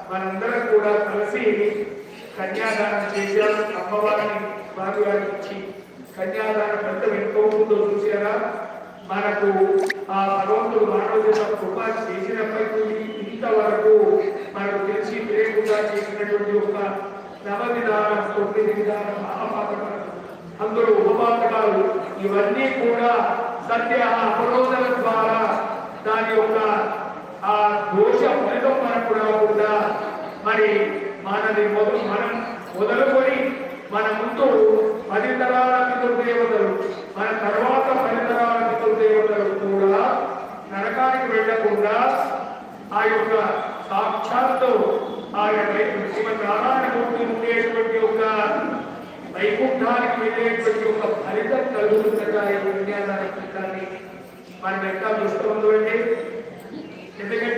మనందరం కూడా కలిసి కన్యాదానం చేశారు. అమ్మవారిని స్వామివారికి ఇచ్చి కన్యాదాన ఫలితం ఎంతో ఉందో చూసారా. మనకు ఆ భగవంతుడు మానవుల కృప చేసినప్పటికీ ఇంతవరకు మనకు తెలిసి తెలియకుండా చేసినటువంటి ఒక నవవిధానం 9 విధానం మహాపాతకాలు, అందులో ఉపపాతకాలు ఇవన్నీ కూడా సత్య అపరోధన ద్వారా దాని యొక్క ఆ దోష ఫలితం మనకు రాకుండా మరి మనం మొదలుకొని మన ముందు 10 తరాల పితృదేవతలు, మన తర్వాత 10 తరాల పితృదేవతలు కూడా నరకానికి వెళ్లకుండా ఆ యొక్క సాక్షాత్తు ఆ శ్రీమన్నారాయణమూర్తి ఉండేటువంటి ఒక వైకుంఠానికి వెళ్ళేటువంటి ఒక ఫలితం కలుగుతుండగా ఈ విజ్ఞానాన్ని మనం ఎట్లా చూస్తూ ఉందండి. ఎందుకంటే